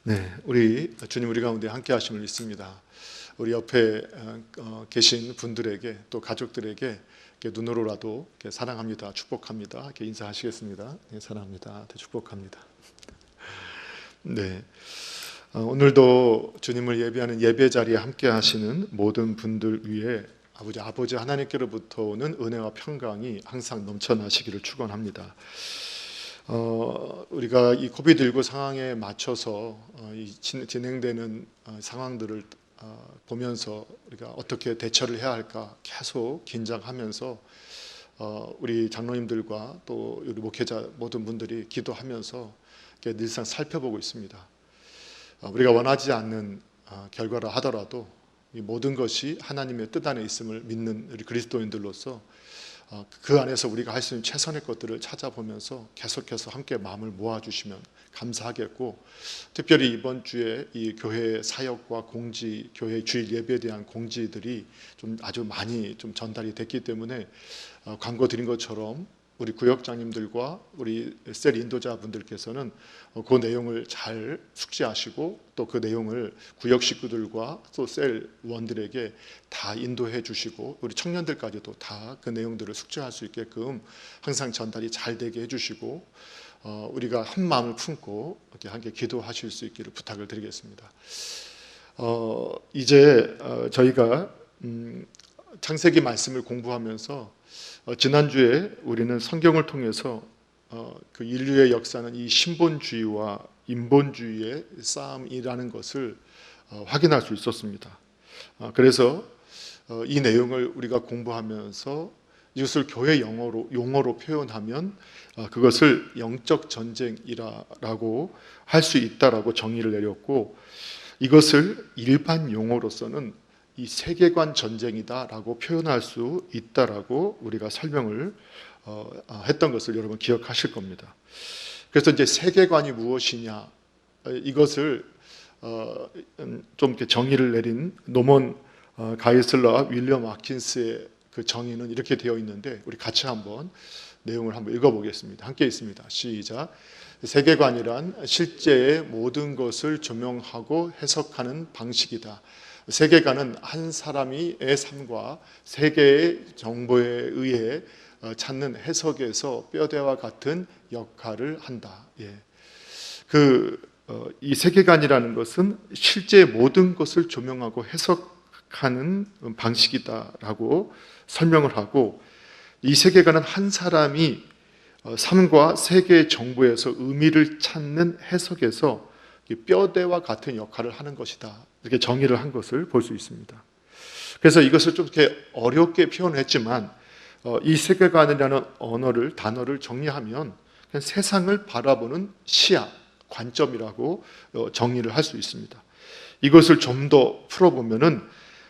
네, 주님 우리 가운데 함께 하심을 믿습니다. 우리 옆에 계신 분들에게 또 가족들에게 이렇게 눈으로라도 이렇게 사랑합니다, 축복합니다, 이렇게 인사하시겠습니다. 네, 사랑합니다, 축복합니다. 네, 오늘도 주님을 예배하는 예배 자리에 함께 하시는 모든 분들 위해 아버지 하나님께로부터 오는 은혜와 평강이 항상 넘쳐나시기를 축원합니다. 우리가 이 코비드19 상황에 맞춰서 진행되는 상황들을 보면서 우리가 어떻게 대처를 해야 할까 계속 긴장하면서 우리 장로님들과 또 우리 목회자 모든 분들이 기도하면서 늘상 살펴보고 있습니다. 우리가 원하지 않는 결과라 하더라도 이 모든 것이 하나님의 뜻 안에 있음을 믿는 우리 그리스도인들로서 그 안에서 우리가 할 수 있는 최선의 것들을 찾아보면서 계속해서 함께 마음을 모아주시면 감사하겠고, 특별히 이번 주에 이 교회 사역과 공지, 교회 주일 예배에 대한 공지들이 좀 아주 많이 좀 전달이 됐기 때문에 광고 드린 것처럼 우리 구역장님들과 우리 셀 인도자분들께서는 그 내용을 잘 숙지하시고 또 그 내용을 구역 식구들과 또 셀 원들에게 다 인도해 주시고 우리 청년들까지도 다 그 내용들을 숙지할 수 있게끔 항상 전달이 잘 되게 해주시고 우리가 한 마음을 품고 이렇게 함께 기도하실 수 있기를 부탁을 드리겠습니다. 이제 저희가 창세기 말씀을 공부하면서 지난주에 우리는 성경을 통해서 그 인류의 역사는 이 신본주의와 인본주의의 싸움이라는 것을 확인할 수 있었습니다. 그래서 이 내용을 우리가 공부하면서 이것을 교회 용어로 표현하면 그것을 영적 전쟁이라고 할 수 있다라고 정의를 내렸고, 이것을 일반 용어로서는 이 세계관 전쟁이다라고 표현할 수 있다라고 우리가 설명을 했던 것을 여러분 기억하실 겁니다. 그래서 이제 세계관이 무엇이냐, 이것을 좀 이렇게 정의를 내린 노먼 가이슬러와 윌리엄 아킨스의 그 정의는 이렇게 되어 있는데, 우리 같이 한번 내용을 한번 읽어보겠습니다. 함께 있습니다. 시작. 세계관이란 실제의 모든 것을 조명하고 해석하는 방식이다. 세계관은 한 사람의 삶과 세계의 정보에 의해 찾는 해석에서 뼈대와 같은 역할을 한다. 이 세계관이라는 것은 실제 모든 것을 조명하고 해석하는 방식이다라고 설명을 하고, 이 세계관은 한 사람이 삶과 세계의 정보에서 의미를 찾는 해석에서 뼈대와 같은 역할을 하는 것이다, 이렇게 정의를 한 것을 볼 수 있습니다. 그래서 이것을 좀 이렇게 어렵게 표현했지만 이 세계관이라는 단어를 정리하면 그냥 세상을 바라보는 시야, 관점이라고 정의를 할 수 있습니다. 이것을 좀 더 풀어보면은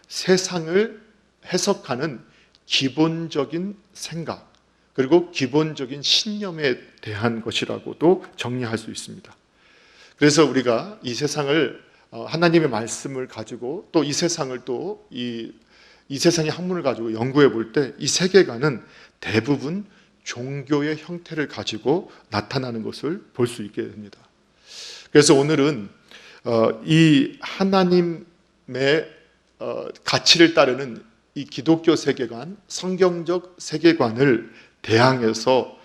세상을 해석하는 기본적인 생각, 그리고 기본적인 신념에 대한 것이라고도 정리할 수 있습니다. 그래서 우리가 이 세상을 하나님의 말씀을 가지고 또 이 세상을 또 이 세상의 학문을 가지고 연구해 볼 때 이 세계관은 대부분 종교의 형태를 가지고 나타나는 것을 볼 수 있게 됩니다. 그래서 오늘은 이 하나님의 가치를 따르는 이 기독교 세계관, 성경적 세계관을 대항해서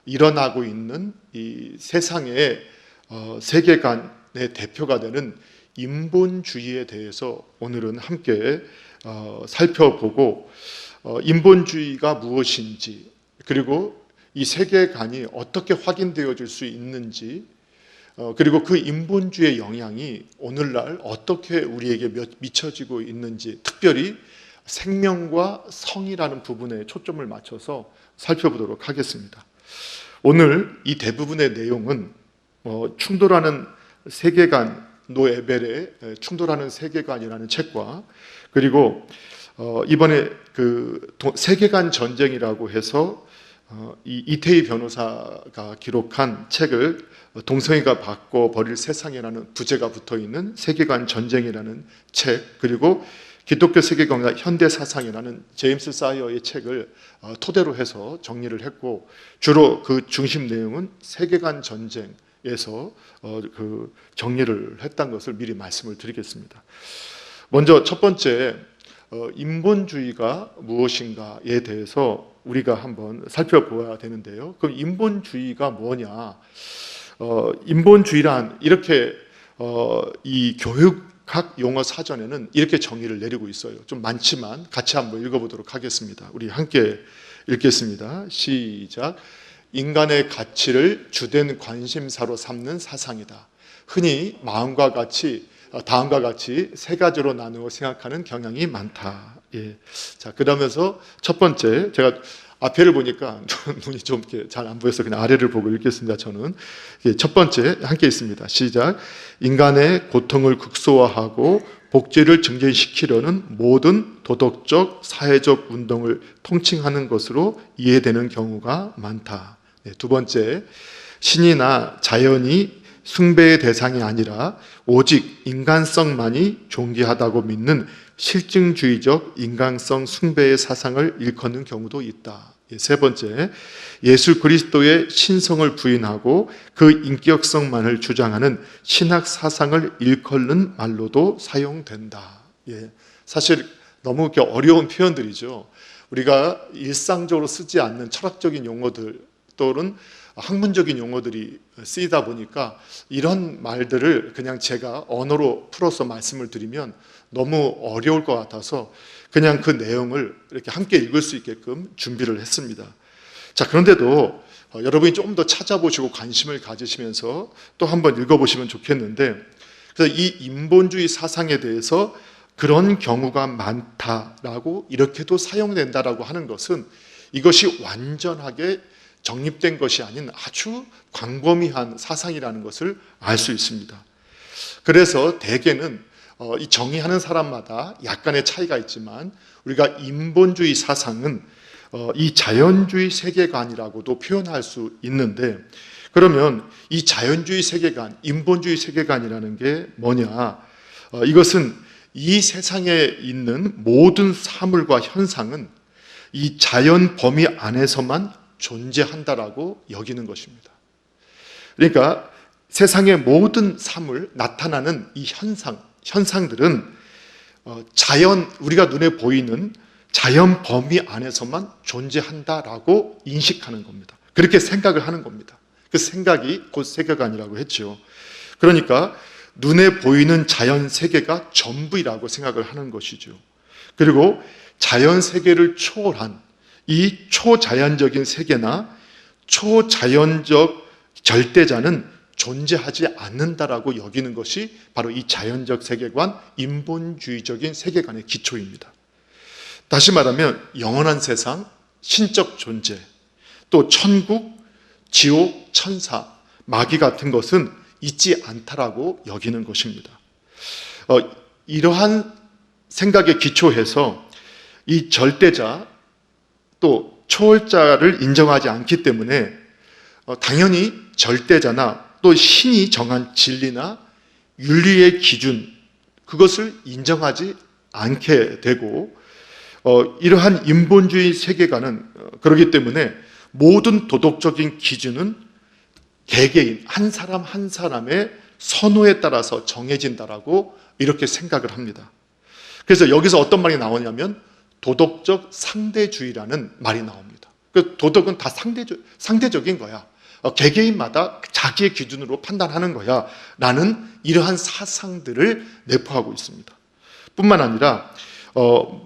일어나고 있는 이 세상의 세계관의 대표가 되는 인본주의에 대해서 오늘은 함께 살펴보고, 인본주의가 무엇인지, 그리고 이 세계관이 어떻게 확인되어질 수 있는지, 그리고 그 인본주의의 영향이 오늘날 어떻게 우리에게 미쳐지고 있는지, 특별히 생명과 성이라는 부분에 초점을 맞춰서 살펴보도록 하겠습니다. 오늘 이 대부분의 내용은 충돌하는 세계관, 노에벨의 충돌하는 세계관이라는 책과, 그리고 이번에 그 세계관 전쟁이라고 해서 이 이태희 변호사가 기록한 책을 동성애가 바꿔버릴 세상이라는 부제가 붙어있는 세계관 전쟁이라는 책, 그리고 기독교 세계관과 현대 사상이라는 제임스 사이어의 책을 토대로 해서 정리를 했고, 주로 그 중심 내용은 세계관 전쟁, 그 정리를 했던 것을 미리 말씀을 드리겠습니다. 먼저 첫 번째, 인본주의가 무엇인가에 대해서 우리가 한번 살펴보아야 되는데요. 그럼 인본주의가 뭐냐? 인본주의란 이렇게 이 교육학 용어 사전에는 이렇게 정의를 내리고 있어요. 좀 많지만 같이 한번 읽어보도록 하겠습니다. 우리 함께 읽겠습니다. 시작. 인간의 가치를 주된 관심사로 삼는 사상이다. 흔히 다음과 같이 세 가지로 나누어 생각하는 경향이 많다. 예. 자, 그러면서 첫 번째, 제가 앞에를 보니까 눈이 좀 잘 안 보여서 그냥 아래를 보고 읽겠습니다. 저는 첫 번째 함께 있습니다. 시작. 인간의 고통을 극소화하고 복지를 증진시키려는 모든 도덕적, 사회적 운동을 통칭하는 것으로 이해되는 경우가 많다. 네, 두 번째, 신이나 자연이 숭배의 대상이 아니라 오직 인간성만이 존귀하다고 믿는 실증주의적 인간성 숭배의 사상을 일컫는 경우도 있다. 세 번째, 예수 그리스도의 신성을 부인하고 그 인격성만을 주장하는 신학 사상을 일컫는 말로도 사용된다. 사실 너무 어려운 표현들이죠. 우리가 일상적으로 쓰지 않는 철학적인 용어들 또는 학문적인 용어들이 쓰이다 보니까 이런 말들을 그냥 제가 언어로 풀어서 말씀을 드리면 너무 어려울 것 같아서 그냥 그 내용을 이렇게 함께 읽을 수 있게끔 준비를 했습니다. 자, 그런데도 여러분이 조금 더 찾아보시고 관심을 가지시면서 또 한번 읽어보시면 좋겠는데, 그래서 이 인본주의 사상에 대해서 그런 경우가 많다라고 이렇게도 사용된다라고 하는 것은 이것이 완전하게 정립된 것이 아닌 아주 광범위한 사상이라는 것을 알 수 있습니다. 그래서 대개는 이 정의하는 사람마다 약간의 차이가 있지만 우리가 인본주의 사상은 이 자연주의 세계관이라고도 표현할 수 있는데, 그러면 이 자연주의 세계관, 인본주의 세계관이라는 게 뭐냐? 이것은 이 세상에 있는 모든 사물과 현상은 이 자연 범위 안에서만 존재한다라고 여기는 것입니다. 그러니까 세상의 모든 사물, 나타나는 이 현상들은 우리가 눈에 보이는 자연 범위 안에서만 존재한다라고 인식하는 겁니다. 그렇게 생각을 하는 겁니다. 그 생각이 곧 세계관이라고 했죠. 그러니까 눈에 보이는 자연 세계가 전부이라고 생각을 하는 것이죠. 그리고 자연 세계를 초월한 이 초자연적인 세계나 초자연적 절대자는 존재하지 않는다라고 여기는 것이 바로 이 자연적 세계관, 인본주의적인 세계관의 기초입니다. 다시 말하면 영원한 세상, 신적 존재, 또 천국, 지옥, 천사, 마귀 같은 것은 있지 않다라고 여기는 것입니다. 이러한 생각에 기초해서 이 절대자 또 초월자를 인정하지 않기 때문에 당연히 절대자나 또 신이 정한 진리나 윤리의 기준, 그것을 인정하지 않게 되고, 이러한 인본주의 세계관은 그렇기 때문에 모든 도덕적인 기준은 개개인 한 사람 한 사람의 선호에 따라서 정해진다라고 이렇게 생각을 합니다. 그래서 여기서 어떤 말이 나오냐면 도덕적 상대주의라는 말이 나옵니다. 그 도덕은 다 상대적인 거야. 개개인마다 자기의 기준으로 판단하는 거야 라는 이러한 사상들을 내포하고 있습니다. 뿐만 아니라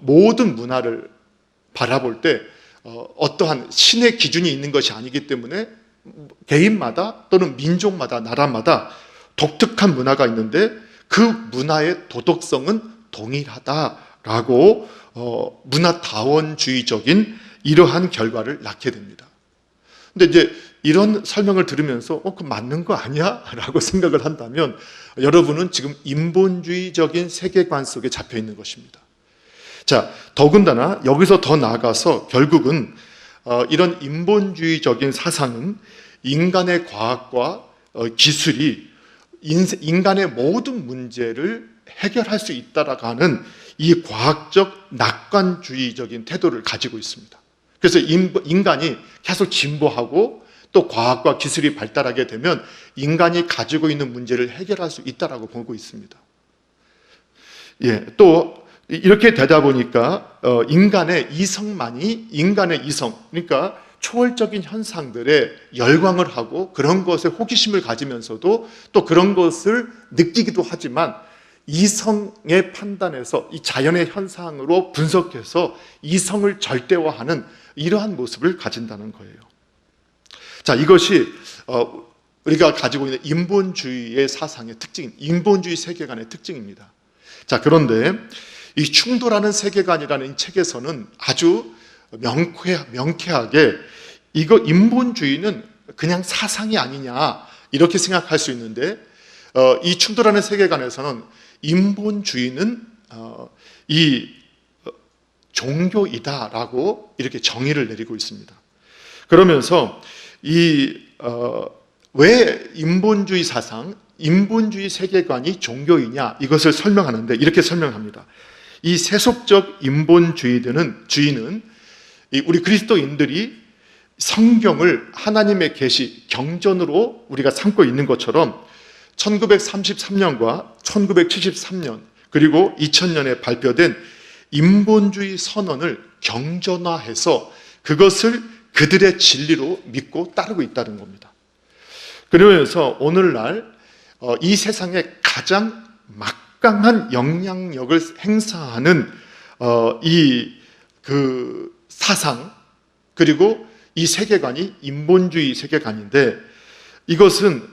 모든 문화를 바라볼 때 어떠한 신의 기준이 있는 것이 아니기 때문에 개인마다 또는 민족마다 나라마다 독특한 문화가 있는데 그 문화의 도덕성은 동일하다라고 문화다원주의적인 이러한 결과를 낳게 됩니다. 근데 이제 이런 설명을 들으면서 그 맞는 거 아니야? 라고 생각을 한다면 여러분은 지금 인본주의적인 세계관 속에 잡혀 있는 것입니다. 자, 더군다나 여기서 더 나아가서 결국은 이런 인본주의적인 사상은 인간의 과학과 기술이 인간의 모든 문제를 해결할 수 있다라고 하는 이 과학적 낙관주의적인 태도를 가지고 있습니다. 그래서 인간이 계속 진보하고 또 과학과 기술이 발달하게 되면 인간이 가지고 있는 문제를 해결할 수 있다라고 보고 있습니다. 예, 또 이렇게 되다 보니까 인간의 이성, 그러니까 초월적인 현상들에 열광을 하고 그런 것에 호기심을 가지면서도 또 그런 것을 느끼기도 하지만 이성의 판단에서 이 자연의 현상으로 분석해서 이성을 절대화하는 이러한 모습을 가진다는 거예요. 자, 이것이 우리가 가지고 있는 인본주의의 사상의 특징, 인본주의 세계관의 특징입니다. 자, 그런데 이 충돌하는 세계관이라는 이 책에서는 아주 명쾌하게 이거 인본주의는 그냥 사상이 아니냐 이렇게 생각할 수 있는데 이 충돌하는 세계관에서는 인본주의는 이 종교이다라고 이렇게 정의를 내리고 있습니다. 그러면서 왜 인본주의 사상, 인본주의 세계관이 종교이냐 이것을 설명하는데 이렇게 설명합니다. 이 세속적 인본주의는 우리 그리스도인들이 성경을 하나님의 계시, 경전으로 우리가 삼고 있는 것처럼 1933년과 1973년 그리고 2000년에 발표된 인본주의 선언을 경전화해서 그것을 그들의 진리로 믿고 따르고 있다는 겁니다. 그러면서 오늘날 이 세상에 가장 막강한 영향력을 행사하는 그 사상 그리고 이 세계관이 인본주의 세계관인데 이것은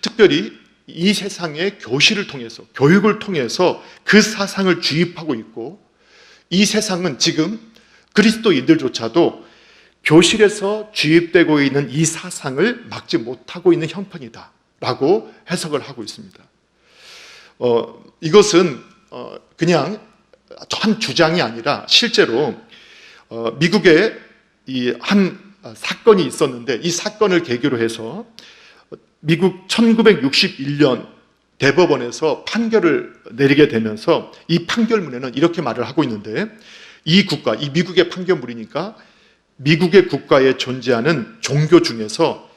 특별히 이 세상의 교실을 통해서 교육을 통해서 그 사상을 주입하고 있고 이 세상은 지금 그리스도인들조차도 교실에서 주입되고 있는 이 사상을 막지 못하고 있는 형편이다 라고 해석을 하고 있습니다. 이것은 그냥 한 주장이 아니라 실제로 미국에 한 사건이 있었는데 이 사건을 계기로 해서 미국 1961년 대법원에서 판결을 내리게 되면서 이 판결문에는 이렇게 말을 하고 있는데 이 미국의 판결문이니까 미국의 국가에 존재하는 종교 중에서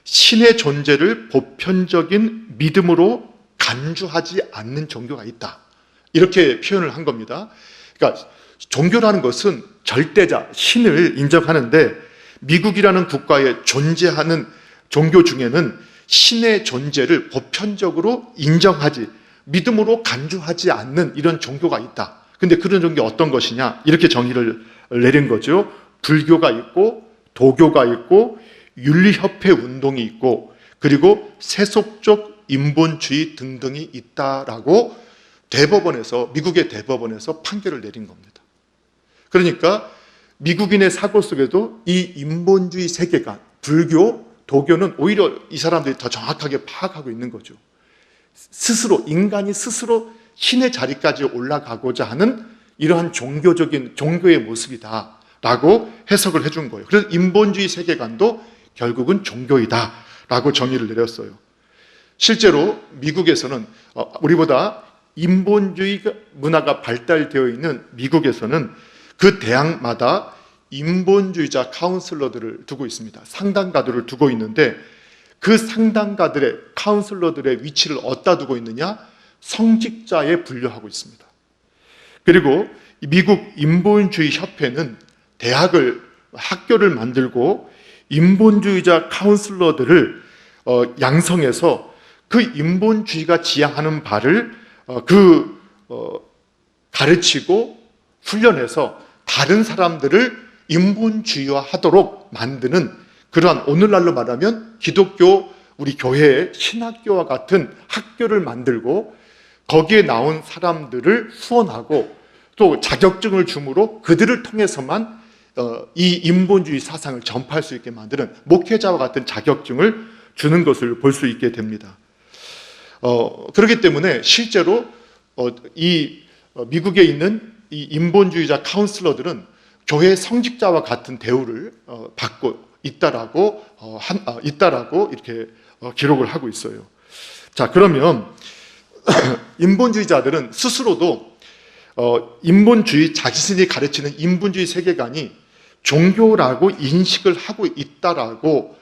신의 존재를 보편적인 믿음으로 간주하지 않는 종교가 있다. 이렇게 표현을 한 겁니다. 그러니까 종교라는 것은 절대자, 신을 인정하는데 미국이라는 국가에 존재하는 종교 중에는 신의 존재를 보편적으로 인정하지, 믿음으로 간주하지 않는 이런 종교가 있다. 근데 그런 종교 어떤 것이냐? 이렇게 정의를 내린 거죠. 불교가 있고, 도교가 있고, 윤리협회 운동이 있고, 그리고 세속적 인본주의 등등이 있다라고 미국의 대법원에서 판결을 내린 겁니다. 그러니까 미국인의 사고 속에도 이 인본주의 세계관, 불교, 도교는 오히려 이 사람들이 더 정확하게 파악하고 있는 거죠. 인간이 스스로 신의 자리까지 올라가고자 하는 이러한 종교의 모습이다라고 해석을 해준 거예요. 그래서 인본주의 세계관도 결국은 종교이다라고 정의를 내렸어요. 실제로 미국에서는 우리보다 인본주의 문화가 발달되어 있는 미국에서는 그 대학마다 인본주의자 카운슬러들을 두고 있습니다. 상담가들을 두고 있는데 그 상담가들의 카운슬러들의 위치를 어디다 두고 있느냐? 성직자에 분류하고 있습니다. 그리고 미국 인본주의 협회는 학교를 만들고 인본주의자 카운슬러들을 양성해서 그 인본주의가 지향하는 바를 가르치고 훈련해서 다른 사람들을 인본주의화하도록 만드는 그러한 오늘날로 말하면 기독교 우리 교회의 신학교와 같은 학교를 만들고 거기에 나온 사람들을 후원하고 또 자격증을 줌으로 그들을 통해서만 이 인본주의 사상을 전파할 수 있게 만드는 목회자와 같은 자격증을 주는 것을 볼 수 있게 됩니다. 그렇기 때문에 실제로 미국에 있는 이 인본주의자 카운슬러들은 교회 성직자와 같은 대우를 받고 있다라고 이렇게 기록을 하고 있어요. 자, 그러면 인본주의자들은 스스로도 자신이 가르치는 인본주의 세계관이 종교라고 인식을 하고 있다라고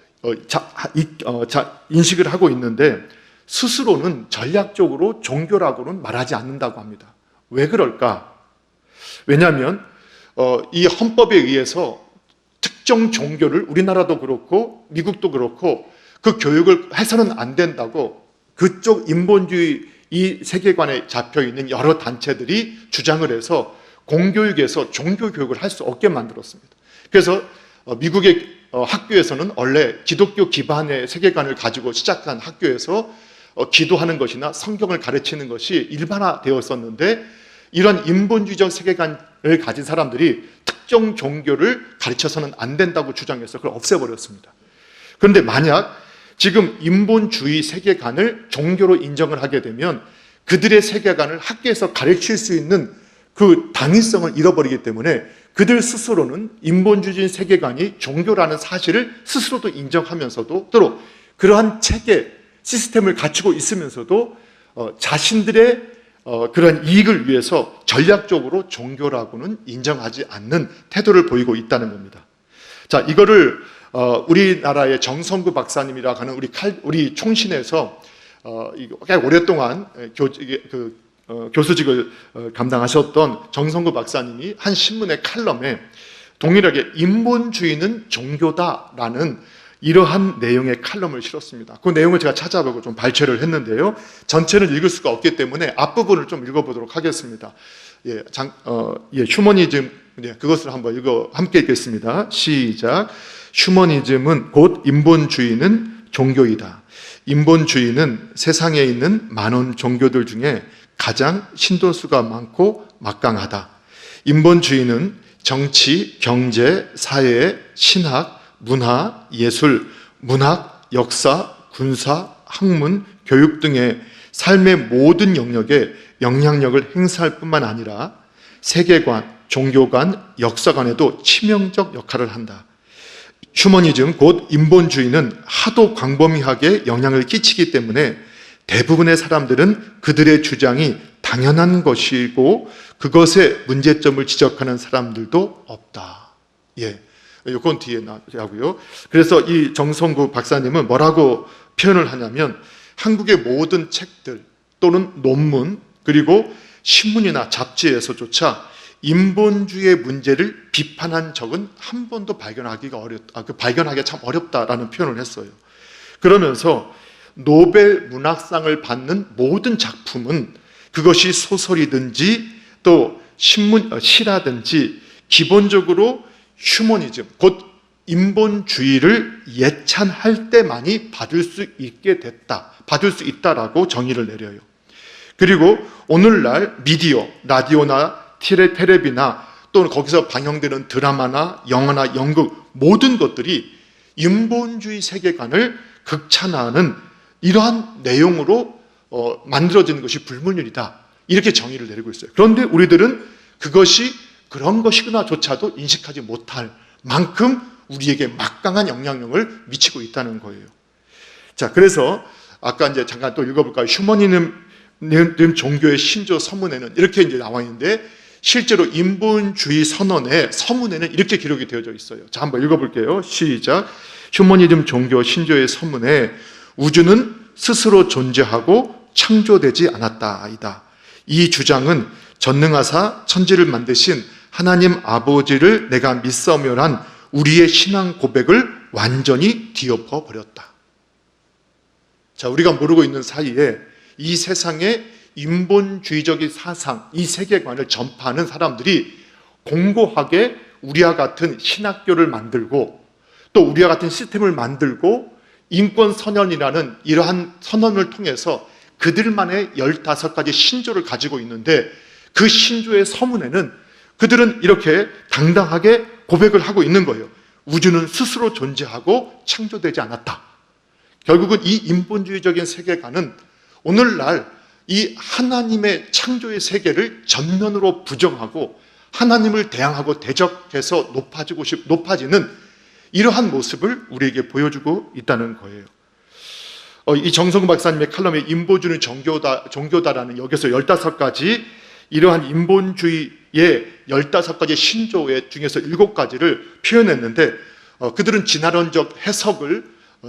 인식을 하고 있는데 스스로는 전략적으로 종교라고는 말하지 않는다고 합니다. 왜 그럴까? 왜냐하면 이 헌법에 의해서 특정 종교를 우리나라도 그렇고 미국도 그렇고 그 교육을 해서는 안 된다고 그쪽 인본주의 이 세계관에 잡혀 있는 여러 단체들이 주장을 해서 공교육에서 종교 교육을 할 수 없게 만들었습니다. 그래서 미국의 학교에서는 원래 기독교 기반의 세계관을 가지고 시작한 학교에서 기도하는 것이나 성경을 가르치는 것이 일반화되었었는데 이런 인본주의적 세계관을 가진 사람들이 특정 종교를 가르쳐서는 안 된다고 주장해서 그걸 없애버렸습니다. 그런데 만약 지금 인본주의 세계관을 종교로 인정을 하게 되면 그들의 세계관을 학교에서 가르칠 수 있는 그 당위성을 잃어버리기 때문에 그들 스스로는 인본주의 세계관이 종교라는 사실을 스스로도 인정하면서도 또 그러한 체계, 시스템을 갖추고 있으면서도 자신들의 그런 이익을 위해서 전략적으로 종교라고는 인정하지 않는 태도를 보이고 있다는 겁니다. 자, 이거를 우리나라의 정성구 박사님이라고 하는 우리 총신에서 꽤 오랫동안 교수직을 감당하셨던 정성구 박사님이 한 신문의 칼럼에 동일하게 인본주의는 종교다라는 이러한 내용의 칼럼을 실었습니다. 그 내용을 제가 찾아보고 좀 발췌를 했는데요. 전체는 읽을 수가 없기 때문에 앞부분을 좀 읽어보도록 하겠습니다. 휴머니즘, 그것을 한번 함께 읽겠습니다. 시작. 휴머니즘은 곧 인본주의는 종교이다. 인본주의는 세상에 있는 많은 종교들 중에 가장 신도수가 많고 막강하다. 인본주의는 정치, 경제, 사회, 신학, 문화, 예술, 문학, 역사, 군사, 학문, 교육 등의 삶의 모든 영역에 영향력을 행사할 뿐만 아니라 세계관, 종교관, 역사관에도 치명적 역할을 한다. 휴머니즘, 곧 인본주의는 하도 광범위하게 영향을 끼치기 때문에 대부분의 사람들은 그들의 주장이 당연한 것이고 그것의 문제점을 지적하는 사람들도 없다. 이건 뒤에 나오고요. 그래서 이 정성구 박사님은 뭐라고 표현을 하냐면 한국의 모든 책들 또는 논문 그리고 신문이나 잡지에서조차 인본주의의 문제를 비판한 적은 한 번도 발견하기가 발견하기가 참 어렵다라는 표현을 했어요. 그러면서 노벨 문학상을 받는 모든 작품은 그것이 소설이든지 또 시라든지 기본적으로 휴머니즘, 곧 인본주의를 예찬할 때만이 받을 수 있다라고 정의를 내려요. 그리고 오늘날 미디어, 라디오나 텔레비나 또는 거기서 방영되는 드라마나 영화나 연극 모든 것들이 인본주의 세계관을 극찬하는 이러한 내용으로 만들어지는 것이 불문율이다. 이렇게 정의를 내리고 있어요. 그런데 우리들은 그것이 그런 것이구나조차도 인식하지 못할 만큼 우리에게 막강한 영향력을 미치고 있다는 거예요. 자, 그래서 아까 이제 잠깐 또 읽어볼까요? 휴머니즘 종교의 신조 서문에는 이렇게 이제 나와 있는데 실제로 인본주의 선언의 서문에는 이렇게 기록이 되어져 있어요. 자, 한번 읽어볼게요. 시작. 휴머니즘 종교 신조의 서문에 우주는 스스로 존재하고 창조되지 않았다이다. 이 주장은 전능하사 천지를 만드신 하나님 아버지를 내가 믿사오며란 우리의 신앙 고백을 완전히 뒤엎어 버렸다. 자, 우리가 모르고 있는 사이에 이 세상의 인본주의적인 사상, 이 세계관을 전파하는 사람들이 공고하게 우리와 같은 신학교를 만들고 또 우리와 같은 시스템을 만들고 인권선언이라는 이러한 선언을 통해서 그들만의 15가지 신조를 가지고 있는데 그 신조의 서문에는 그들은 이렇게 당당하게 고백을 하고 있는 거예요. 우주는 스스로 존재하고 창조되지 않았다. 결국은 이 인본주의적인 세계관은 오늘날 이 하나님의 창조의 세계를 전면으로 부정하고 하나님을 대항하고 대적해서 높아지는 이러한 모습을 우리에게 보여주고 있다는 거예요. 이 정성구 박사님의 칼럼에 인본주의는 종교다라는 여기서 15가지 이러한 인본주의 15가지 신조어 중에서 7가지를 표현했는데 그들은 진화론적 해석을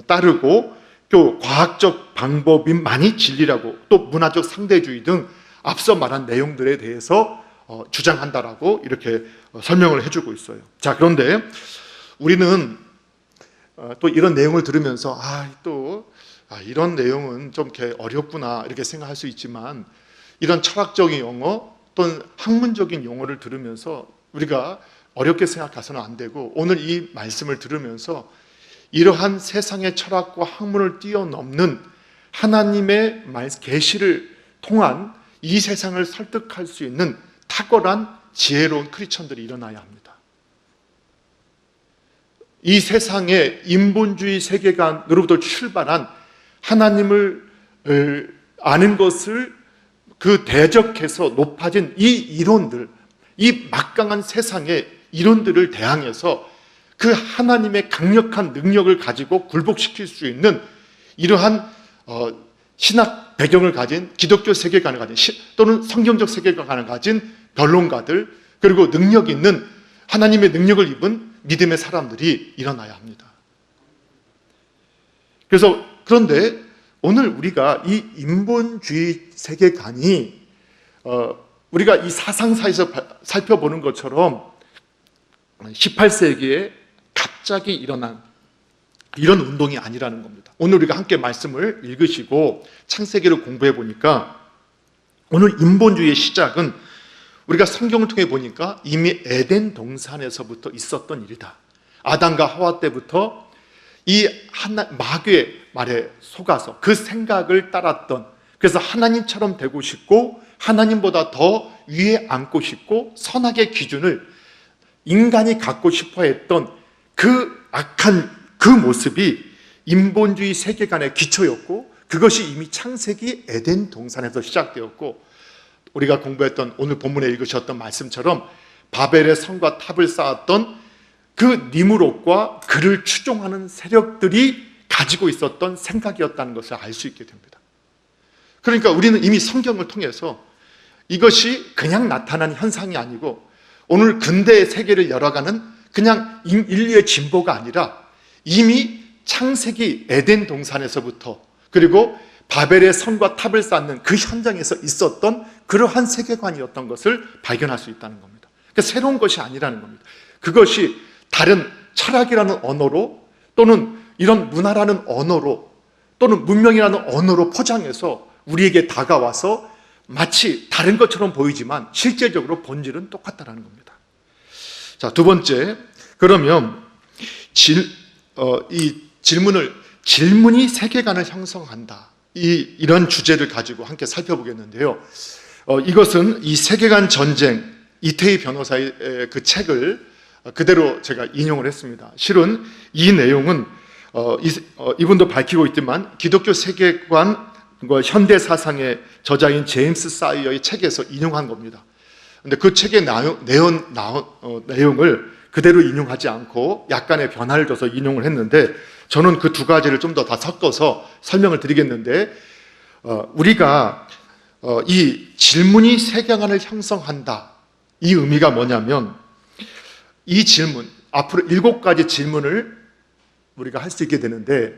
따르고 또 과학적 방법만이 진리라고 또 문화적 상대주의 등 앞서 말한 내용들에 대해서 주장한다라고 이렇게 설명을 해주고 있어요. 자, 그런데 우리는 또 이런 내용을 들으면서 이런 내용은 좀 이렇게 어렵구나 이렇게 생각할 수 있지만 이런 철학적인 용어 또는 학문적인 용어를 들으면서 우리가 어렵게 생각해서는 안 되고 오늘 이 말씀을 들으면서 이러한 세상의 철학과 학문을 뛰어넘는 하나님의 계시를 통한 이 세상을 설득할 수 있는 탁월한 지혜로운 크리스천들이 일어나야 합니다. 이 세상의 인본주의 세계관으로부터 출발한 하나님을 아는 것을 그 대적해서 높아진 이 이론들, 이 막강한 세상의 이론들을 대항해서 그 하나님의 강력한 능력을 가지고 굴복시킬 수 있는 이러한 신학 배경을 가진 기독교 세계관을 가진 또는 성경적 세계관을 가진 변론가들 그리고 능력 있는 하나님의 능력을 입은 믿음의 사람들이 일어나야 합니다. 그런데 오늘 우리가 이 인본주의 세계관이 우리가 이 사상사에서 살펴보는 것처럼 18세기에 갑자기 일어난 이런 운동이 아니라는 겁니다. 오늘 우리가 함께 말씀을 읽으시고 창세기를 공부해 보니까 오늘 인본주의의 시작은 우리가 성경을 통해 보니까 이미 에덴 동산에서부터 있었던 일이다. 아담과 하와 때부터 이 마귀의 말에 속아서 그 생각을 따랐던, 그래서 하나님처럼 되고 싶고 하나님보다 더 위에 앉고 싶고 선악의 기준을 인간이 갖고 싶어 했던 그 악한 그 모습이 인본주의 세계관의 기초였고 그것이 이미 창세기 에덴 동산에서 시작되었고 우리가 공부했던 오늘 본문에 읽으셨던 말씀처럼 바벨의 성과 탑을 쌓았던 그 니무롯과 그를 추종하는 세력들이 가지고 있었던 생각이었다는 것을 알 수 있게 됩니다. 그러니까 우리는 이미 성경을 통해서 이것이 그냥 나타난 현상이 아니고 오늘 근대의 세계를 열어가는 그냥 인류의 진보가 아니라 이미 창세기 에덴 동산에서부터 그리고 바벨의 성과 탑을 쌓는 그 현장에서 있었던 그러한 세계관이었던 것을 발견할 수 있다는 겁니다. 그러니까 새로운 것이 아니라는 겁니다. 그것이 다른 철학이라는 언어로 또는 이런 문화라는 언어로 또는 문명이라는 언어로 포장해서 우리에게 다가와서 마치 다른 것처럼 보이지만 실제적으로 본질은 똑같다는 겁니다. 자, 두 번째, 그러면 이 질문이 세계관을 형성한다. 이런 주제를 가지고 함께 살펴보겠는데요. 이것은 이 세계관 전쟁, 이태희 변호사의 그 책을 그대로 제가 인용을 했습니다. 실은 이 내용은 이분도 밝히고 있지만 기독교 세계관 현대 사상의 저자인 제임스 사이어의 책에서 인용한 겁니다. 근데 그 책의 내용을 그대로 인용하지 않고 약간의 변화를 줘서 인용을 했는데 저는 그 두 가지를 좀 더 섞어서 설명을 드리겠는데 우리가 이 질문이 세계관을 형성한다. 이 의미가 뭐냐면 이 질문, 앞으로 7가지 질문을 우리가 할 수 있게 되는데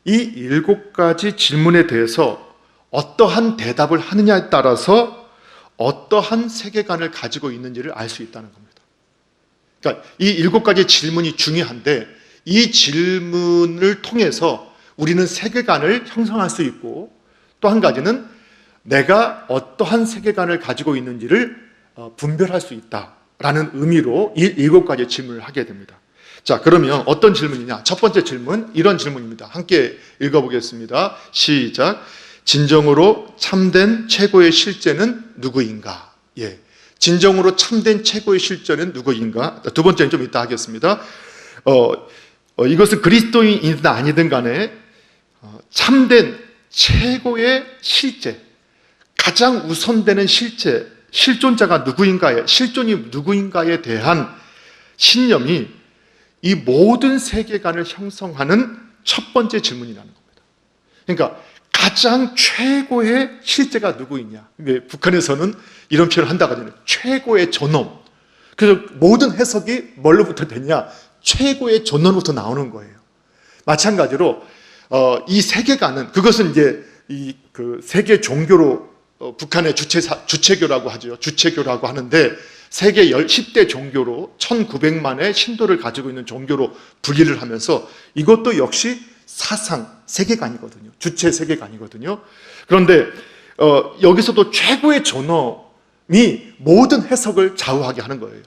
이 7가지 질문에 대해서 어떠한 대답을 하느냐에 따라서 어떠한 세계관을 가지고 있는지를 알 수 있다는 겁니다. 그러니까 이 7가지 질문이 중요한데 이 질문을 통해서 우리는 세계관을 형성할 수 있고 또 한 가지는 내가 어떠한 세계관을 가지고 있는지를 분별할 수 있다라는 의미로 이 7가지 질문을 하게 됩니다. 자, 그러면 어떤 질문이냐? 첫 번째 질문, 이런 질문입니다. 함께 읽어보겠습니다. 시작. 진정으로 참된 최고의 실제는 누구인가? 예. 진정으로 참된 최고의 실제는 누구인가? 두 번째는 좀 이따 하겠습니다. 이것은 그리스도인이든 아니든 간에 참된 최고의 실제, 가장 우선되는 실제, 실존자가 누구인가에, 실존이 누구인가에 대한 신념이 이 모든 세계관을 형성하는 첫 번째 질문이라는 겁니다. 그러니까 가장 최고의 실제가 누구이냐? 북한에서는 이런 표현을 한다고 하잖아요. 최고의 존엄. 그래서 모든 해석이 뭘로부터 되냐? 최고의 존엄부터 나오는 거예요. 마찬가지로 이 세계관은, 그것은 이제 그 세계 종교로 북한의 주체교라고 하죠. 주체교라고 하는데 세계 10대 종교로 1900만의 신도를 가지고 있는 종교로 분리를 하면서 이것도 역시 사상, 세계관이거든요. 주체 세계관이거든요. 그런데 여기서도 최고의 존엄이 모든 해석을 좌우하게 하는 거예요.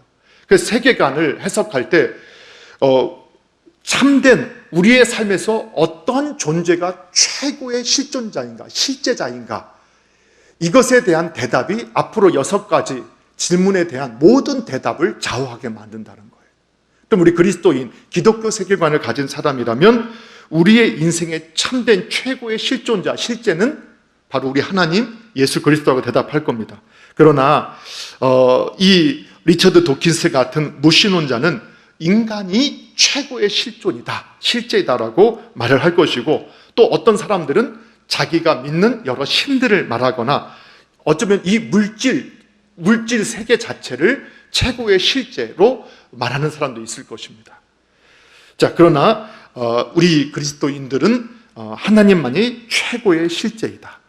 그래서 세계관을 해석할 때 참된 우리의 삶에서 어떤 존재가 최고의 실존자인가, 실제자인가, 이것에 대한 대답이 앞으로 6가지 질문에 대한 모든 대답을 좌우하게 만든다는 거예요. 그럼 우리 그리스도인, 기독교 세계관을 가진 사람이라면 우리의 인생의 참된 최고의 실존자, 실제는 바로 우리 하나님, 예수 그리스도라고 대답할 겁니다. 그러나 이 리처드 도킨스 같은 무신론자는 인간이 최고의 실존이다, 실제다라고 말을 할 것이고, 또 어떤 사람들은 자기가 믿는 여러 신들을 말하거나 어쩌면 이 물질 세계 자체를 최고의 실제로 말하는 사람도 있을 것입니다. 자, 그러나 우리 그리스도인들은 하나님만이 최고의 실제이다.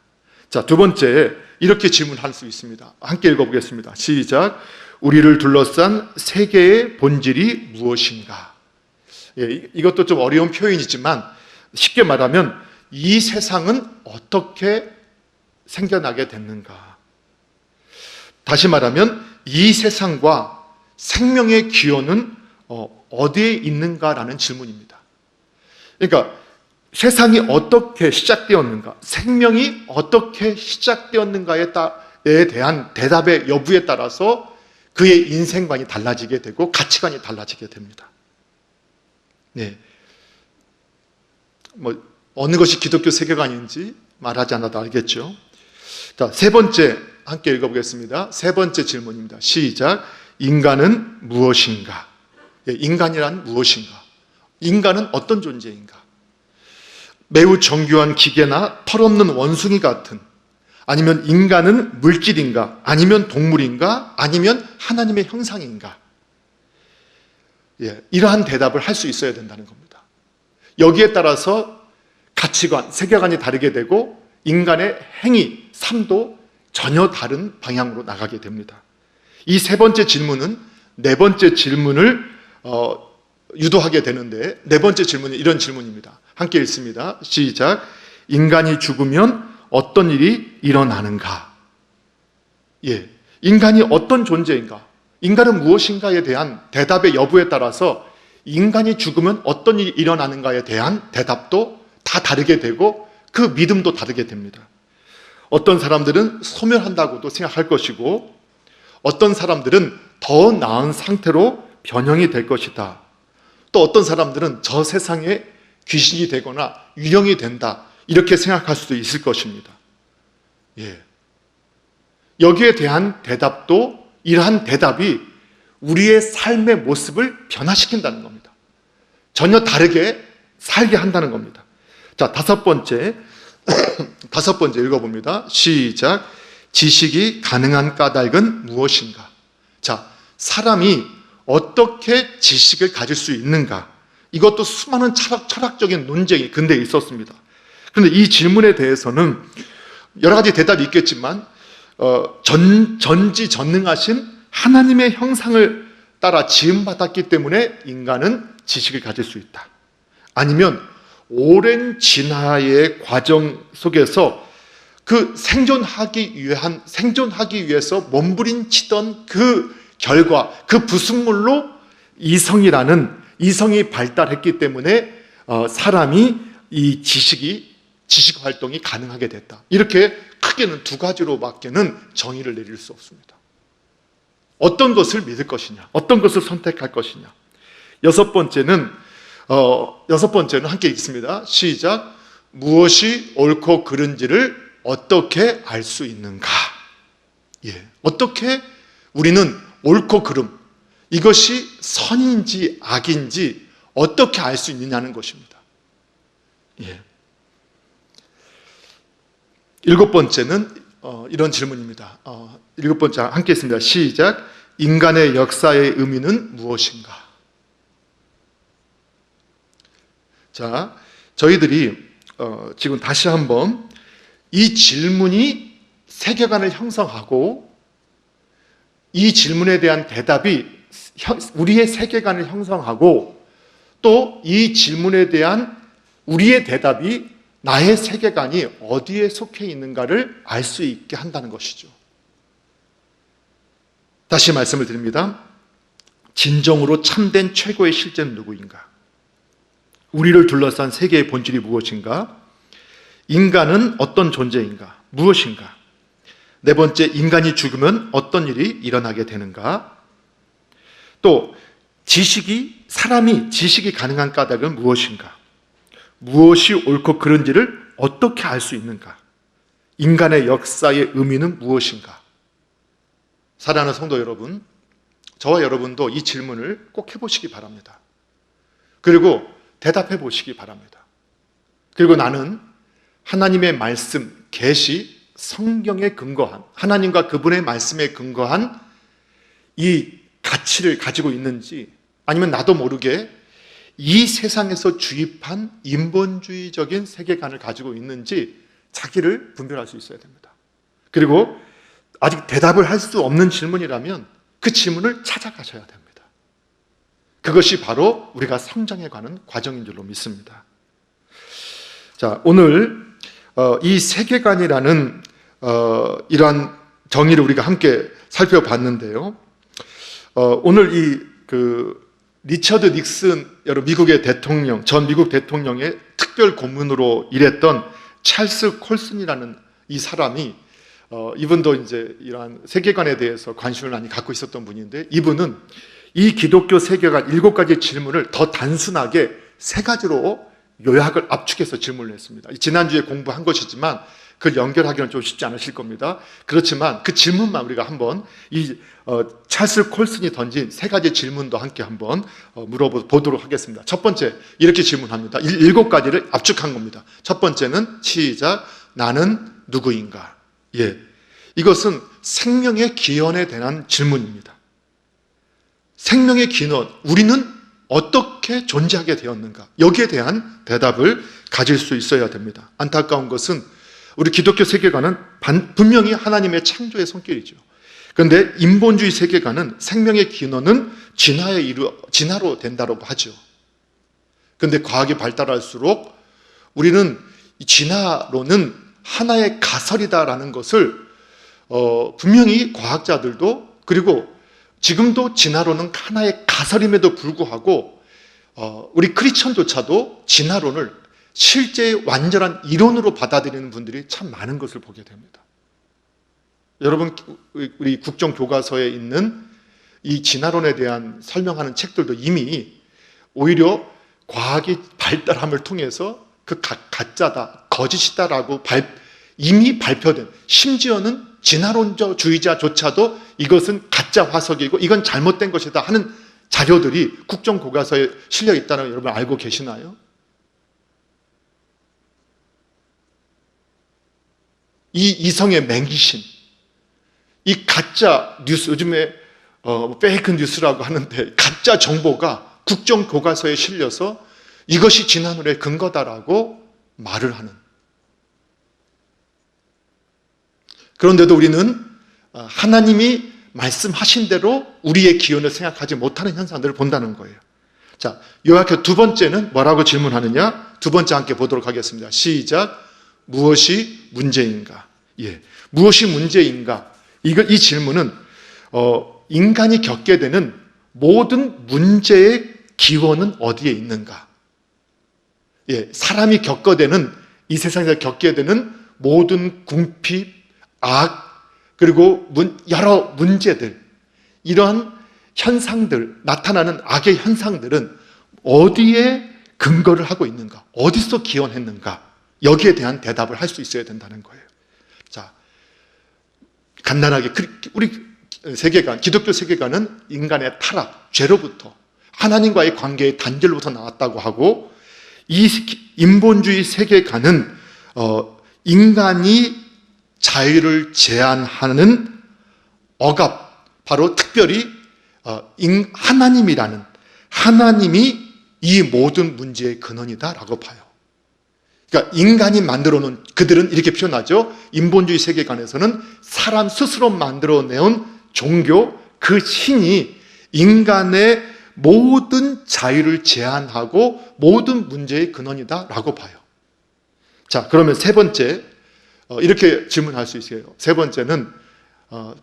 자, 두 번째, 이렇게 질문할 수 있습니다. 함께 읽어보겠습니다. 시작. 우리를 둘러싼 세계의 본질이 무엇인가? 예, 이것도 좀 어려운 표현이지만 쉽게 말하면 이 세상은 어떻게 생겨나게 됐는가? 다시 말하면 이 세상과 생명의 기원은 어디에 있는가라는 질문입니다. 그러니까 세상이 어떻게 시작되었는가, 생명이 어떻게 시작되었는가에 대한 대답의 여부에 따라서 그의 인생관이 달라지게 되고 가치관이 달라지게 됩니다. 네. 어느 것이 기독교 세계관인지 말하지 않아도 알겠죠. 자, 세 번째 함께 읽어보겠습니다. 세 번째 질문입니다. 시작. 인간은 무엇인가? 예, 인간이란 무엇인가? 인간은 어떤 존재인가? 매우 정교한 기계나 털없는 원숭이 같은, 아니면 인간은 물질인가? 아니면 동물인가? 아니면 하나님의 형상인가? 예, 이러한 대답을 할 수 있어야 된다는 겁니다. 여기에 따라서 가치관, 세계관이 다르게 되고 인간의 행위, 삶도 전혀 다른 방향으로 나가게 됩니다. 이 세 번째 질문은 네 번째 질문을 유도하게 되는데, 네 번째 질문은 이런 질문입니다. 함께 읽습니다. 시작. 인간이 죽으면 어떤 일이 일어나는가? 예, 인간이 어떤 존재인가? 인간은 무엇인가에 대한 대답의 여부에 따라서 인간이 죽으면 어떤 일이 일어나는가에 대한 대답도 다 다르게 되고 그 믿음도 다르게 됩니다. 어떤 사람들은 소멸한다고도 생각할 것이고, 어떤 사람들은 더 나은 상태로 변형이 될 것이다. 또 어떤 사람들은 저 세상에 귀신이 되거나 유령이 된다, 이렇게 생각할 수도 있을 것입니다. 예. 여기에 대한 대답도, 이러한 대답이 우리의 삶의 모습을 변화시킨다는 겁니다. 전혀 다르게 살게 한다는 겁니다. 자, 다섯 번째 읽어봅니다. 시작. 지식이 가능한 까닭은 무엇인가? 자, 사람이 어떻게 지식을 가질 수 있는가? 이것도 수많은 철학적인 논쟁이 근대에 있었습니다. 그런데 이 질문에 대해서는 여러 가지 대답이 있겠지만 전지전능하신 하나님의 형상을 따라 지음받았기 때문에 인간은 지식을 가질 수 있다. 아니면 오랜 진화의 과정 속에서 그 생존하기 위해서 몸부림치던 그 결과, 그 부순물로 이성이 발달했기 때문에 사람이 이 지식 활동이 가능하게 됐다. 이렇게 크게는 두 가지로밖에는 정의를 내릴 수 없습니다. 어떤 것을 믿을 것이냐, 어떤 것을 선택할 것이냐. 여섯 번째는 함께 읽습니다. 시작. 무엇이 옳고 그른지를 어떻게 알 수 있는가? 예, 어떻게 우리는 옳고 그름, 이것이 선인지 악인지 어떻게 알 수 있느냐는 것입니다. 예. 일곱 번째는 이런 질문입니다. 일곱 번째 함께 했습니다. 시작. 인간의 역사의 의미는 무엇인가? 자, 저희들이 지금 다시 한번 이 질문이 세계관을 형성하고 이 질문에 대한 대답이 우리의 세계관을 형성하고 또 이 질문에 대한 우리의 대답이 나의 세계관이 어디에 속해 있는가를 알 수 있게 한다는 것이죠. 다시 말씀을 드립니다. 진정으로 참된 최고의 실제는 누구인가? 우리를 둘러싼 세계의 본질이 무엇인가? 인간은 어떤 존재인가? 무엇인가? 네 번째, 인간이 죽으면 어떤 일이 일어나게 되는가? 또 사람이 지식이 가능한 까닭은 무엇인가? 무엇이 옳고 그른지를 어떻게 알 수 있는가? 인간의 역사의 의미는 무엇인가? 사랑하는 성도 여러분, 저와 여러분도 이 질문을 꼭 해보시기 바랍니다. 그리고 대답해 보시기 바랍니다. 그리고 나는 하나님의 말씀, 계시, 성경에 근거한, 하나님과 그분의 말씀에 근거한 이 가치를 가지고 있는지, 아니면 나도 모르게 이 세상에서 주입한 인본주의적인 세계관을 가지고 있는지 자기를 분별할 수 있어야 됩니다. 그리고 아직 대답을 할 수 없는 질문이라면 그 질문을 찾아가셔야 됩니다. 그것이 바로 우리가 성장해 가는 과정인 줄로 믿습니다. 자, 오늘 이 세계관이라는 이러한 정의를 우리가 함께 살펴봤는데요. 오늘 리처드 닉슨, 미국의 대통령, 전 미국 대통령의 특별 고문으로 일했던 찰스 콜슨이라는 이 사람이 이분도 이제 이러한 세계관에 대해서 관심을 많이 갖고 있었던 분인데, 이분은 이 기독교 세계관 7가지 질문을 더 단순하게 3가지로 요약을 압축해서 질문을 했습니다. 지난주에 공부한 것이지만 그걸 연결하기는 좀 쉽지 않으실 겁니다. 그렇지만 그 질문만 우리가 한번 찰스 콜슨이 던진 3가지 질문도 함께 한번 물어보도록 하겠습니다. 첫 번째, 이렇게 질문합니다. 7가지를 압축한 겁니다. 첫 번째는 시작. 나는 누구인가? 예, 이것은 생명의 기원에 대한 질문입니다. 생명의 기원, 우리는 어떻게 존재하게 되었는가? 여기에 대한 대답을 가질 수 있어야 됩니다. 안타까운 것은 우리 기독교 세계관은 분명히 하나님의 창조의 손길이죠. 그런데 인본주의 세계관은 생명의 기원은 진화로 된다고 하죠. 그런데 과학이 발달할수록 우리는 이 진화론은 하나의 가설이다라는 것을 분명히 과학자들도, 그리고 지금도 진화론은 하나의 가설임에도 불구하고 우리 크리스천조차도 진화론을 실제 완전한 이론으로 받아들이는 분들이 참 많은 것을 보게 됩니다. 여러분, 우리 국정교과서에 있는 이 진화론에 대한 설명하는 책들도 이미 오히려 과학이 발달함을 통해서 그 가짜다, 거짓이다라고 이미 발표된, 심지어는 진화론주의자조차도 이것은 가짜 화석이고 이건 잘못된 것이다 하는 자료들이 국정교과서에 실려 있다는 걸 여러분 알고 계시나요? 이 이성의 맹기신, 이 가짜 뉴스, 요즘에 페이크 뉴스라고 하는데 가짜 정보가 국정교과서에 실려서 이것이 진화론의 근거다라고 말을 하는. 그런데도 우리는 하나님이 말씀하신 대로 우리의 기원을 생각하지 못하는 현상들을 본다는 거예요. 자, 요약해 두 번째는 뭐라고 질문하느냐? 두 번째 함께 보도록 하겠습니다. 시작. 무엇이 문제인가? 예, 무엇이 문제인가? 이 질문은 인간이 겪게 되는 모든 문제의 기원은 어디에 있는가? 예, 사람이 겪어대는, 이 세상에서 겪게 되는 모든 궁핍, 악, 그리고 여러 문제들, 이러한 현상들, 나타나는 악의 현상들은 어디에 근거를 하고 있는가? 어디서 기원했는가? 여기에 대한 대답을 할 수 있어야 된다는 거예요. 자, 간단하게 우리 세계관, 기독교 세계관은 인간의 타락, 죄로부터 하나님과의 관계의 단절로부터 나왔다고 하고, 이 인본주의 세계관은 인간이 자유를 제한하는 억압, 바로 특별히 하나님이라는, 하나님이 이 모든 문제의 근원이다라고 봐요. 그러니까 인간이 만들어 놓은, 그들은 이렇게 표현하죠. 인본주의 세계관에서는 사람 스스로 만들어내온 종교, 그 신이 인간의 모든 자유를 제한하고 모든 문제의 근원이다라고 봐요. 자, 그러면 세 번째, 이렇게 질문할 수 있어요. 세 번째는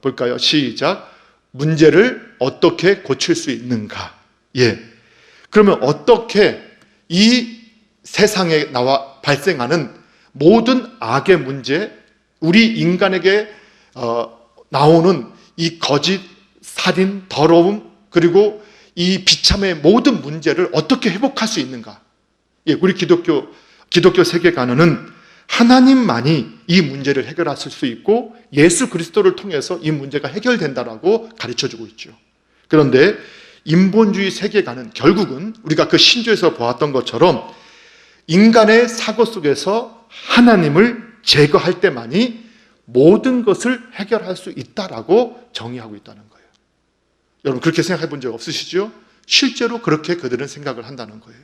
볼까요? 시작. 문제를 어떻게 고칠 수 있는가? 예. 그러면 어떻게 이 세상에 발생하는 모든 악의 문제, 우리 인간에게 나오는 이 거짓, 살인, 더러움, 그리고 이 비참의 모든 문제를 어떻게 회복할 수 있는가? 예, 우리 기독교 세계관은 하나님만이 이 문제를 해결할 수 있고 예수 그리스도를 통해서 이 문제가 해결된다라고 가르쳐주고 있죠. 그런데 인본주의 세계관은 결국은 우리가 그 신조에서 보았던 것처럼 인간의 사고 속에서 하나님을 제거할 때만이 모든 것을 해결할 수 있다라고 정의하고 있다는 거예요. 여러분 그렇게 생각해 본 적 없으시죠? 실제로 그렇게 그들은 생각을 한다는 거예요.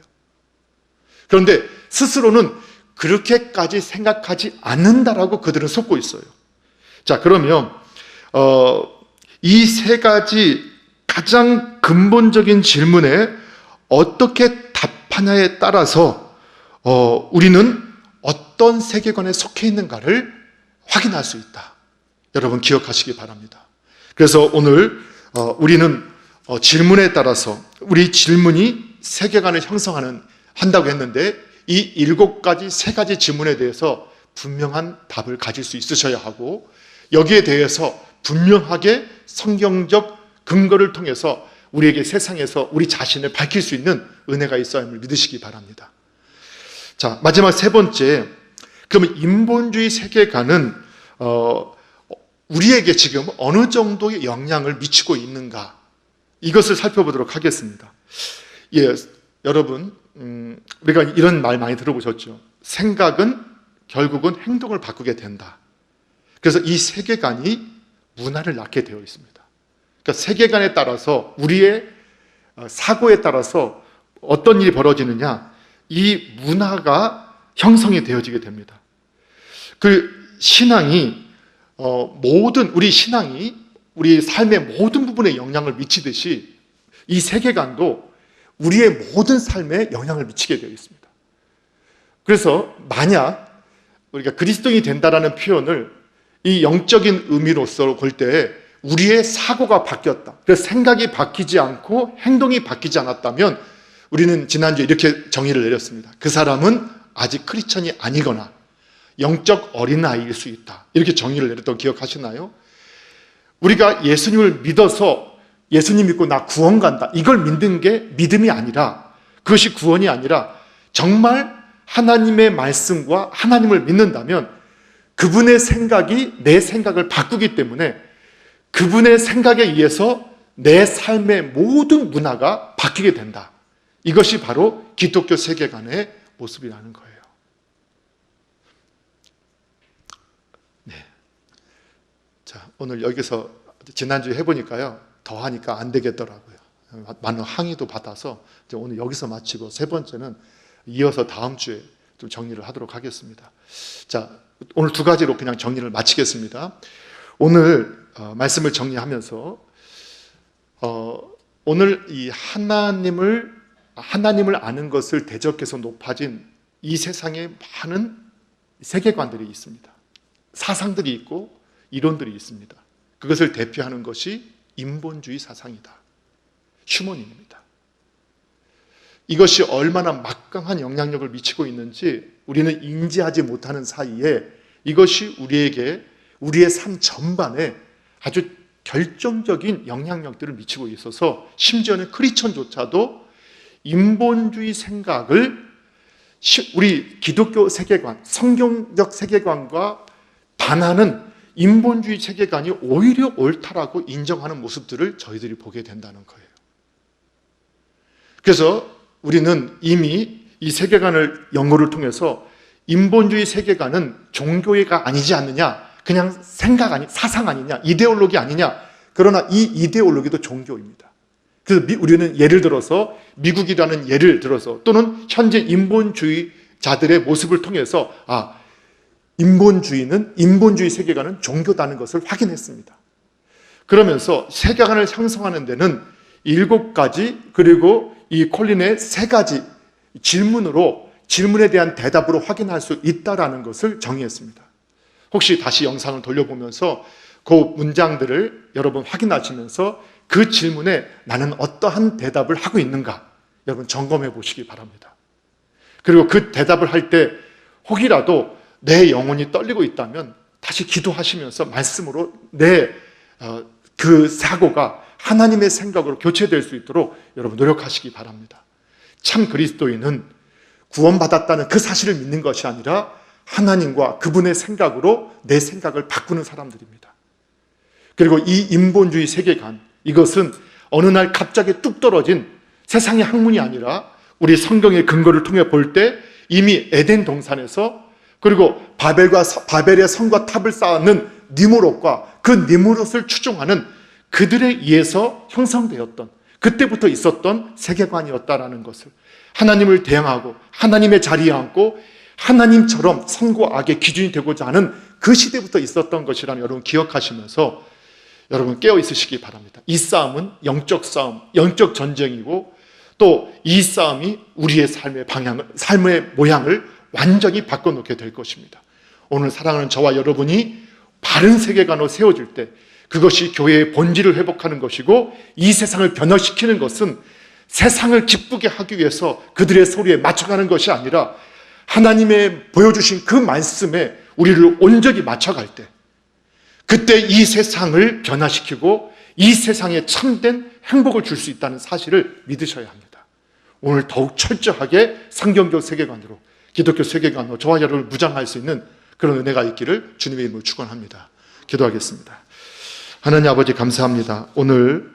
그런데 스스로는 그렇게까지 생각하지 않는다라고 그들은 속고 있어요. 자, 그러면 이 세 가지 가장 근본적인 질문에 어떻게 답하냐에 따라서 우리는 어떤 세계관에 속해 있는가를 확인할 수 있다. 여러분 기억하시기 바랍니다. 그래서 오늘 우리는 질문에 따라서 우리 질문이 세계관을 한다고 했는데 이 7가지, 3가지 질문에 대해서 분명한 답을 가질 수 있으셔야 하고 여기에 대해서 분명하게 성경적 근거를 통해서 우리에게 세상에서 우리 자신을 밝힐 수 있는 은혜가 있어야 함을 믿으시기 바랍니다. 자, 마지막 세 번째, 그러면 인본주의 세계관은 우리에게 지금 어느 정도의 영향을 미치고 있는가, 이것을 살펴보도록 하겠습니다. 예, 여러분 우리가 이런 말 많이 들어보셨죠. 생각은 결국은 행동을 바꾸게 된다. 그래서 이 세계관이 문화를 낳게 되어 있습니다. 그러니까 세계관에 따라서 우리의 사고에 따라서 어떤 일이 벌어지느냐, 이 문화가 형성이 되어지게 됩니다. 그 신앙이 우리 신앙이 우리 삶의 모든 부분에 영향을 미치듯이 이 세계관도 우리의 모든 삶에 영향을 미치게 되어 있습니다. 그래서 만약 우리가 그리스도인이 된다라는 표현을 이 영적인 의미로서 볼 때 우리의 사고가 바뀌었다, 그래서 생각이 바뀌지 않고 행동이 바뀌지 않았다면 우리는 지난주에 이렇게 정의를 내렸습니다. 그 사람은 아직 크리스천이 아니거나 영적 어린아이일 수 있다, 이렇게 정의를 내렸던 거 기억하시나요? 우리가 예수님을 믿어서 예수님 믿고 나 구원 간다, 이걸 믿는 게 믿음이 아니라, 그것이 구원이 아니라 정말 하나님의 말씀과 하나님을 믿는다면 그분의 생각이 내 생각을 바꾸기 때문에 그분의 생각에 의해서 내 삶의 모든 문화가 바뀌게 된다. 이것이 바로 기독교 세계관의 모습이라는 거예요. 네. 자, 오늘 여기서 지난주에 해보니까요, 더 하니까 안 되겠더라고요. 많은 항의도 받아서 오늘 여기서 마치고 세 번째는 이어서 다음 주에 좀 정리를 하도록 하겠습니다. 자, 오늘 2가지로 그냥 정리를 마치겠습니다. 오늘 말씀을 정리하면서 오늘 이 하나님을 아는 것을 대적해서 높아진 이 세상에 많은 세계관들이 있습니다. 사상들이 있고 이론들이 있습니다. 그것을 대표하는 것이 인본주의 사상이다, 휴머니즘입니다. 이것이 얼마나 막강한 영향력을 미치고 있는지 우리는 인지하지 못하는 사이에 이것이 우리의 삶 전반에 아주 결정적인 영향력들을 미치고 있어서 심지어는 크리스천조차도 인본주의 생각을 우리 기독교 세계관, 성경적 세계관과 반하는 인본주의 세계관이 오히려 옳다라고 인정하는 모습들을 저희들이 보게 된다는 거예요. 그래서 우리는 이미 이 세계관을 연구를 통해서 인본주의 세계관은 종교가 아니지 않느냐, 그냥 생각 아니, 사상 아니냐, 이데올로기 아니냐. 그러나 이 이데올로기도 종교입니다. 그래서 우리는 예를 들어서 미국이라는 예를 들어서 또는 현재 인본주의자들의 모습을 통해서 인본주의 세계관은 종교다는 것을 확인했습니다. 그러면서 세계관을 형성하는 데는 7가지 그리고 이 콜린의 3가지 질문에 대한 대답으로 확인할 수 있다는 것을 정의했습니다. 혹시 다시 영상을 돌려보면서 그 문장들을 여러분 확인하시면서 그 질문에 나는 어떠한 대답을 하고 있는가 여러분 점검해 보시기 바랍니다. 그리고 그 대답을 할 때 혹이라도 내 영혼이 떨리고 있다면 다시 기도하시면서 말씀으로 그 사고가 하나님의 생각으로 교체될 수 있도록 여러분 노력하시기 바랍니다. 참 그리스도인은 구원받았다는 그 사실을 믿는 것이 아니라 하나님과 그분의 생각으로 내 생각을 바꾸는 사람들입니다. 그리고 이 인본주의 세계관, 이것은 어느 날 갑자기 뚝 떨어진 세상의 학문이 아니라 우리 성경의 근거를 통해 볼 때 이미 에덴 동산에서 그리고 바벨의 성과 탑을 쌓는 니무롯과 그 니무롯을 추종하는 그들에 의해서 형성되었던 그때부터 있었던 세계관이었다라는 것을 하나님을 대항하고 하나님의 자리에 앉고 하나님처럼 선과 악의 기준이 되고자 하는 그 시대부터 있었던 것이라는 여러분 기억하시면서 여러분 깨어 있으시기 바랍니다. 이 싸움은 영적 싸움, 영적 전쟁이고 또 이 싸움이 우리의 삶의 모양을 완전히 바꿔놓게 될 것입니다. 오늘 사랑하는 저와 여러분이 바른 세계관으로 세워질 때 그것이 교회의 본질을 회복하는 것이고 이 세상을 변화시키는 것은 세상을 기쁘게 하기 위해서 그들의 소리에 맞춰가는 것이 아니라 하나님의 보여주신 그 말씀에 우리를 온전히 맞춰갈 때 그때 이 세상을 변화시키고 이 세상에 참된 행복을 줄 수 있다는 사실을 믿으셔야 합니다. 오늘 더욱 철저하게 성경적 세계관으로 기독교 세계관으로 저와 여러분을 무장할 수 있는 그런 은혜가 있기를 주님의 이름으로 축원합니다. 기도하겠습니다. 하나님 아버지 감사합니다. 오늘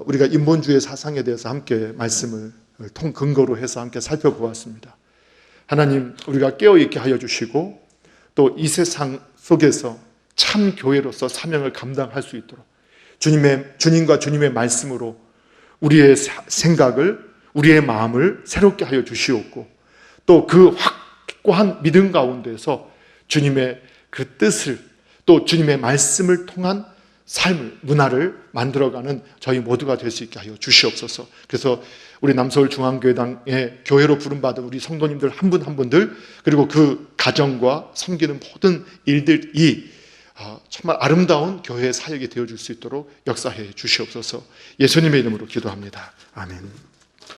우리가 인본주의 사상에 대해서 함께 말씀을 근거로 해서 함께 살펴보았습니다. 하나님 우리가 깨어있게 하여 주시고 또 이 세상 속에서 참 교회로서 사명을 감당할 수 있도록 주님과 주님의 말씀으로 우리의 생각을 우리의 마음을 새롭게 하여 주시옵고 또 그 확고한 믿음 가운데서 주님의 그 뜻을 또 주님의 말씀을 통한 삶을 문화를 만들어가는 저희 모두가 될 수 있게 하여 주시옵소서. 그래서 우리 남서울 중앙교회당의 교회로 부름받은 우리 성도님들 한 분 한 분들 그리고 그 가정과 섬기는 모든 일들이 정말 아름다운 교회의 사역이 되어줄 수 있도록 역사해 주시옵소서. 예수님의 이름으로 기도합니다. 아멘.